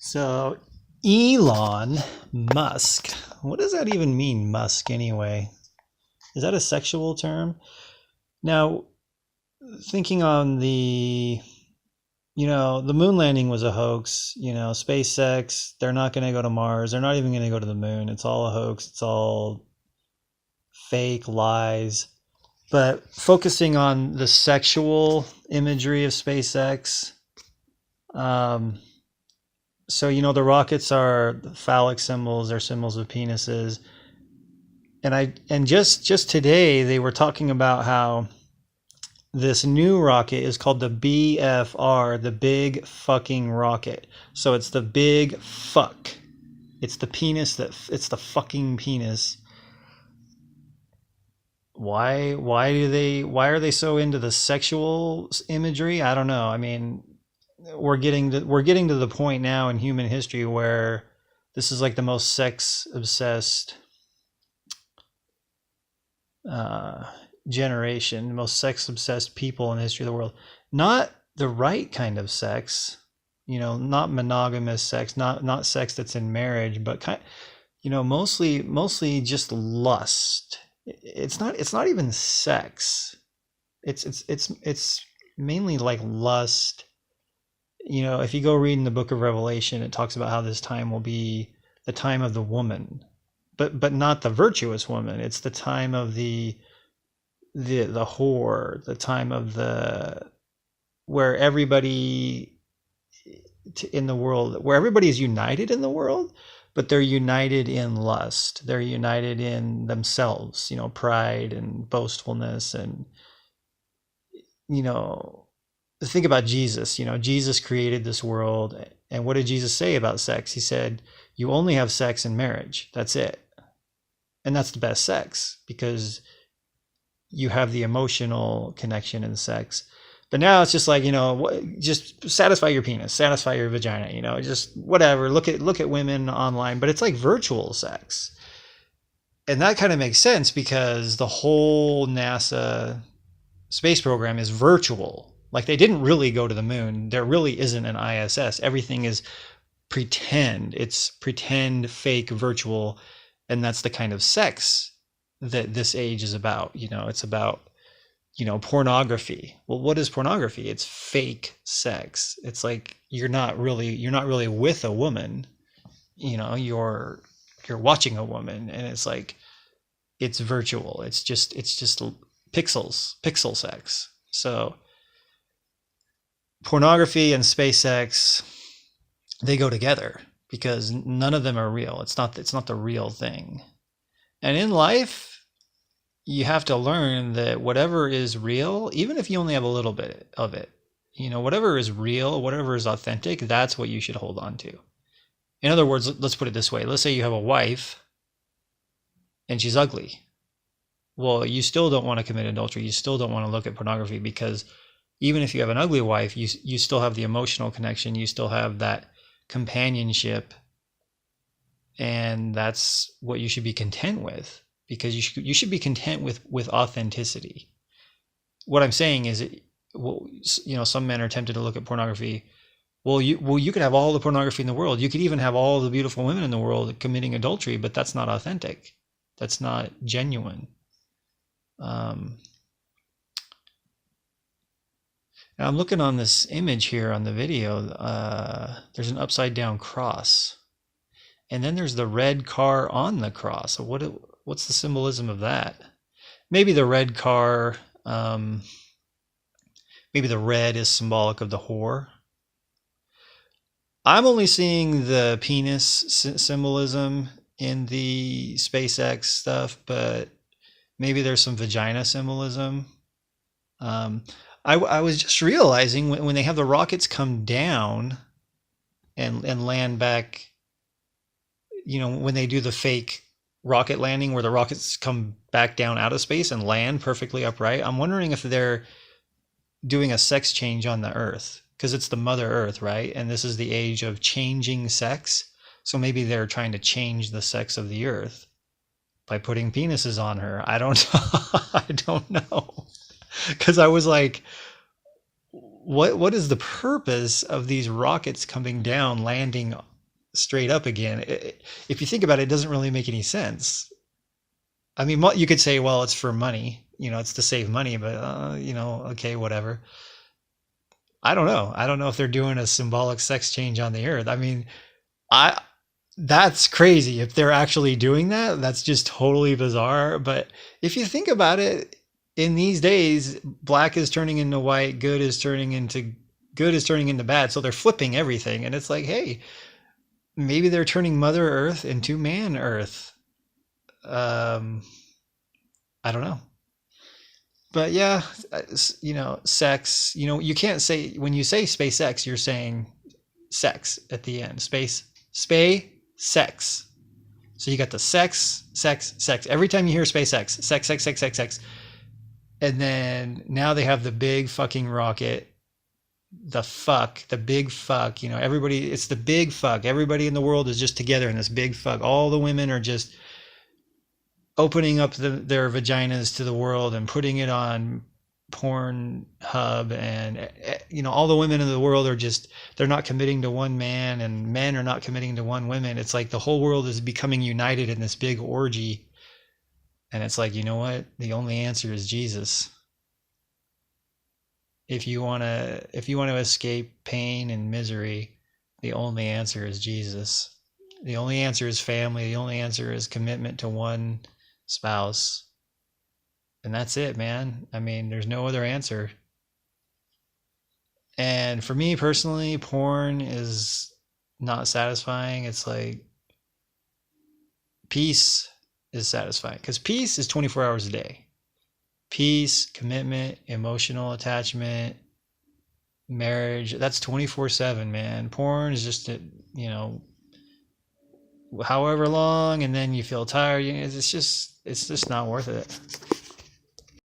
So, Elon Musk. What does that even mean, Musk, anyway? Is that a sexual term? Now, thinking on the moon landing was a hoax. SpaceX, they're not going to go to Mars. They're not even going to go to the moon. It's all a hoax. It's all fake lies. But focusing on the sexual imagery of SpaceX, the rockets are phallic symbols, they're symbols of penises. And just today they were talking about how this new rocket is called the BFR, the big fucking rocket. So it's the big fuck. It's the penis it's the fucking penis. Why are they so into the sexual imagery? I don't know. I mean, we're getting to the point now in human history where this is like the most sex obsessed generation, the most sex obsessed people in the history of the world. Not the right kind of sex, not monogamous sex, not sex that's in marriage, but mostly just lust. It's not even sex. It's mainly like lust. If you go read in the book of Revelation, it talks about how this time will be the time of the woman, but not the virtuous woman. It's the time of the whore, the time of where everybody in the world, where everybody is united in the world, but they're united in lust. They're united in themselves, pride and boastfulness. And, think about Jesus. Jesus created this world. And what did Jesus say about sex? He said, you only have sex in marriage. That's it. And that's the best sex because you have the emotional connection in sex. But now it's just like, just satisfy your penis, satisfy your vagina, just whatever. Look at women online, but it's like virtual sex. And that kind of makes sense because the whole NASA space program is virtual. Like they didn't really go to the moon. There really isn't an ISS. Everything is pretend. It's pretend, fake, virtual. And that's the kind of sex that this age is about. It's about pornography. Well, what is pornography? It's fake sex. It's like you're not really with a woman. You're watching a woman, and it's like it's virtual. It's just pixel sex. So pornography and SpaceX, they go together because none of them are real. It's not the real thing. And in life, you have to learn that whatever is real, even if you only have a little bit of it, whatever is real, whatever is authentic, that's what you should hold on to. In other words, let's put it this way. Let's say you have a wife and she's ugly. Well, you still don't want to commit adultery. You still don't want to look at pornography because even if you have an ugly wife, you still have the emotional connection. You still have that companionship. And that's what you should be content with. Because you should be content with authenticity. What I'm saying is, some men are tempted to look at pornography. Well, you could have all the pornography in the world. You could even have all the beautiful women in the world committing adultery, but that's not authentic. That's not genuine. Now I'm looking on this image here on the video. There's an upside down cross, and then there's the red car on the cross. So what's the symbolism of that? Maybe the red car, maybe the red is symbolic of the whore. I'm only seeing the penis symbolism in the SpaceX stuff, but maybe there's some vagina symbolism. I was just realizing when they have the rockets come down and land back, when they do the fake rocket landing where the rockets come back down out of space and land perfectly upright, I'm wondering if they're doing a sex change on the Earth because it's the Mother Earth, right? And this is the age of changing sex. So maybe they're trying to change the sex of the Earth by putting penises on her. I don't I don't know. Because I was like, what is the purpose of these rockets coming down, landing straight up again. If you think about it, it doesn't really make any sense. I mean, you could say, well, it's for money, it's to save money, but, okay, whatever. I don't know. I don't know if they're doing a symbolic sex change on the earth. I mean, I, that's crazy. If they're actually doing that, that's just totally bizarre. But if you think about it, in these days, black is turning into white, good is turning into bad. So they're flipping everything. And it's like, hey, maybe they're turning Mother Earth into Man Earth. Um, I don't know. But yeah, sex, you can't say, when you say SpaceX, you're saying sex at the end. Sex. So you got the sex. Every time you hear SpaceX, sex. And then now they have the big fucking rocket, the big fuck, everybody, it's the big fuck. Everybody in the world is just together in this big fuck. All the women are just opening up their vaginas to the world and putting it on porn hub, and all the women in the world are just, they're not committing to one man, and men are not committing to one woman. It's like the whole world is becoming united in this big orgy. And it's like, you know what, the only answer is Jesus. If you want to escape pain and misery, the only answer is Jesus. The only answer is family. The only answer is commitment to one spouse. And that's it, man. I mean, there's no other answer. And for me personally, porn is not satisfying. It's like peace is satisfying, because peace is 24 hours a day. Peace, commitment, emotional attachment, marriage, that's 24/7, man. Porn is just, however long, and then you feel tired. It's just not worth it.